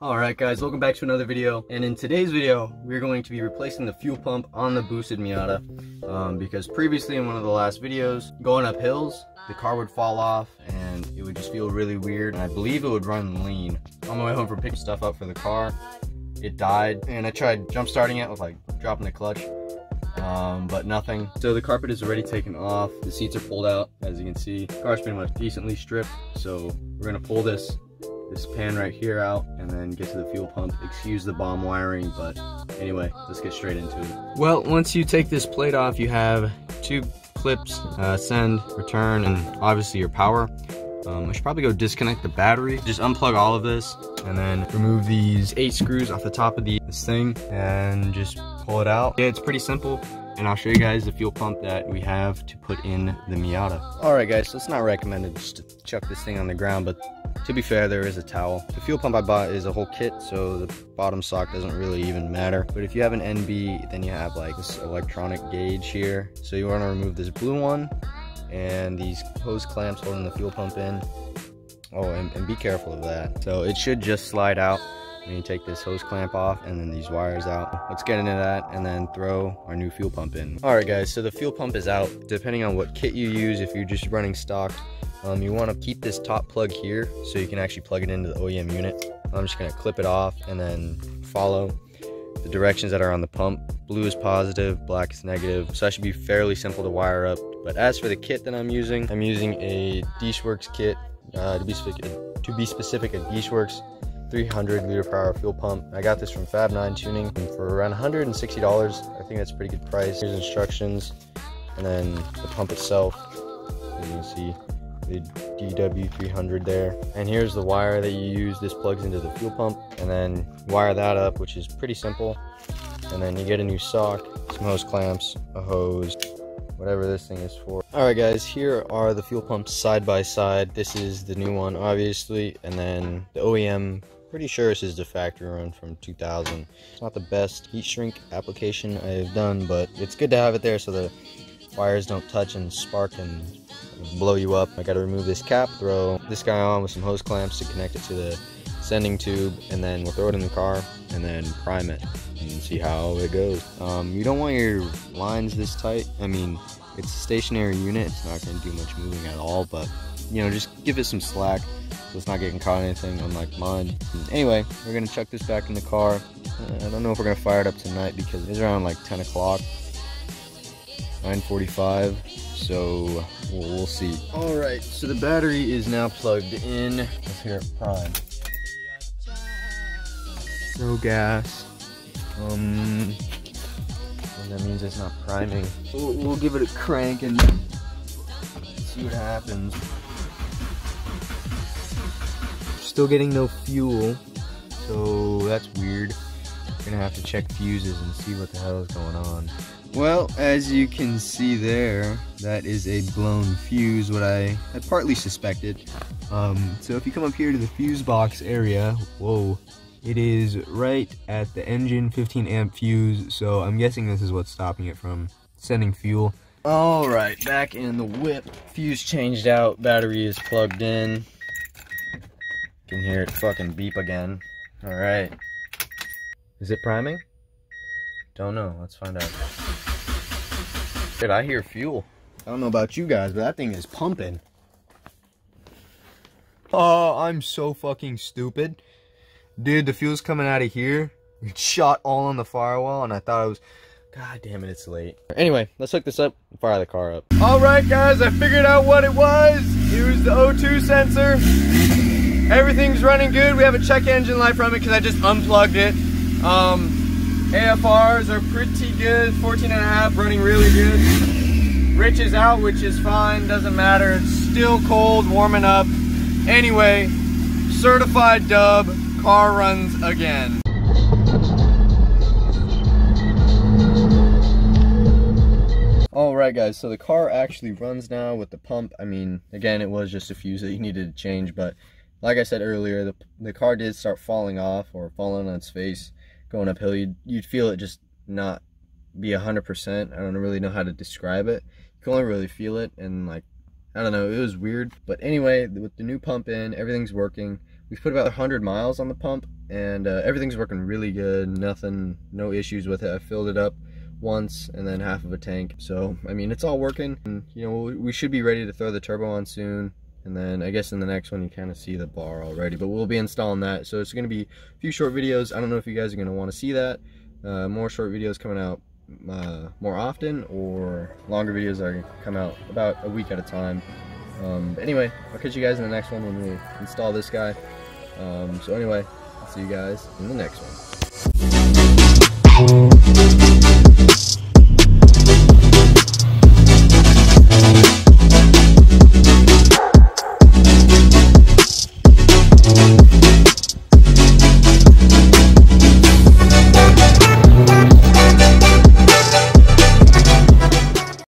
Alright guys, welcome back to another video, and in today's video we're going to be replacing the fuel pump on the boosted Miata because previously in one of the last videos, going up hills, the car would fall off and it would just feel really weird, and I believe it would run lean. On my way home from picking stuff up for the car, it died, and I tried jump starting it with like dropping the clutch, but nothing. So the carpet is already taken off, the seats are pulled out, as you can see. The car's pretty much decently stripped, so we're gonna pull this pan right here out and then get to the fuel pump. Excuse the bomb wiring, but anyway, let's get straight into it. Well, once you take this plate off, you have two clips, send, return, and obviously your power. I should probably go disconnect the battery. Just unplug all of this and then remove these 8 screws off the top of this thing and just pull it out. Yeah, it's pretty simple, and I'll show you guys the fuel pump that we have to put in the Miata. Alright guys, so it's not recommended just to chuck this thing on the ground, but to be fair, there is a towel. The fuel pump I bought is a whole kit, so the bottom sock doesn't really even matter. But if you have an NB, then you have like this electronic gauge here. So you want to remove this blue one and these hose clamps holding the fuel pump in. Oh, and be careful of that. So it should just slide out when you take this hose clamp off and then these wires out. Let's get into that and then throw our new fuel pump in. Alright guys, so the fuel pump is out. Depending on what kit you use, if you're just running stock, you want to keep this top plug here so you can actually plug it into the OEM unit. I'm just going to clip it off and then follow the directions that are on the pump. Blue is positive, black is negative, so that should be fairly simple to wire up. But as for the kit that I'm using a Deatschwerks kit, to be specific, a Deatschwerks 300 liter per hour fuel pump. I got this from Fab 9 Tuning for around $160. I think that's a pretty good price. Here's instructions, and then the pump itself. As you can see, the DW300 there, and here's the wire that you use. This plugs into the fuel pump, and then wire that up, which is pretty simple. And then you get a new sock, some hose clamps, a hose, whatever this thing is for. Alright guys, here are the fuel pumps side by side. This is the new one, obviously, and then the OEM, pretty sure this is the factory run from 2000. It's not the best heat shrink application I've done, but it's good to have it there so the wires don't touch and spark and blow you up. I gotta remove this cap, throw this guy on with some hose clamps to connect it to the sending tube, and then we'll throw it in the car and then prime it and see how it goes. You don't want your lines this tight. I mean, it's a stationary unit, it's not going to do much moving at all, but you know, just give it some slack so it's not getting caught in anything, unlike mine. Anyway, we're going to chuck this back in the car. I don't know if we're going to fire it up tonight because it's around like 10 o'clock, 9:45, so we'll see. Alright, so the battery is now plugged in. Let's hear it prime. No gas. And that means it's not priming. We'll give it a crank and see what happens. Still getting no fuel, so that's weird. Gonna have to check fuses and see what the hell is going on. Well, as you can see there, that is a blown fuse, what I had partly suspected. So if you come up here to the fuse box area, whoa, it is right at the engine, 15 amp fuse, so I'm guessing this is what's stopping it from sending fuel. Alright, back in the whip. Fuse changed out, battery is plugged in. You can hear it fucking beep again. Alright. Is it priming? Don't know, let's find out. Dude, I hear fuel. I don't know about you guys, but that thing is pumping. Oh, I'm so fucking stupid. Dude, the fuel's coming out of here. It shot all on the firewall, and I thought it was... God damn it, it's late. Anyway, let's hook this up and fire the car up. Alright guys, I figured out what it was. It was the O2 sensor. Everything's running good. We have a check engine light from it because I just unplugged it. AFRs are pretty good, 14.5, running really good. Rich is out, which is fine, doesn't matter. It's still cold, warming up. Anyway, certified dub. Car runs again. Alright guys, so the car actually runs now with the pump. I mean, again, it was just a fuse that you needed to change, but like I said earlier, the car did start falling off or falling on its face going uphill. You'd feel it just not be 100%. I don't really know how to describe it. You can only really feel it, and like, I don't know, it was weird. But anyway, with the new pump in, everything's working. we've put about 100 miles on the pump, and everything's working really good. No issues with it. I filled it up once and then half of a tank. So, I mean, it's all working. And, you know, we should be ready to throw the turbo on soon. And then I guess in the next one you kind of see the bar already, but we'll be installing that. So it's going to be a few short videos. I don't know if you guys are going to want to see that. More short videos coming out more often, or longer videos that are come out about a week at a time. But anyway, I'll catch you guys in the next one when we install this guy. So anyway, I'll see you guys in the next one.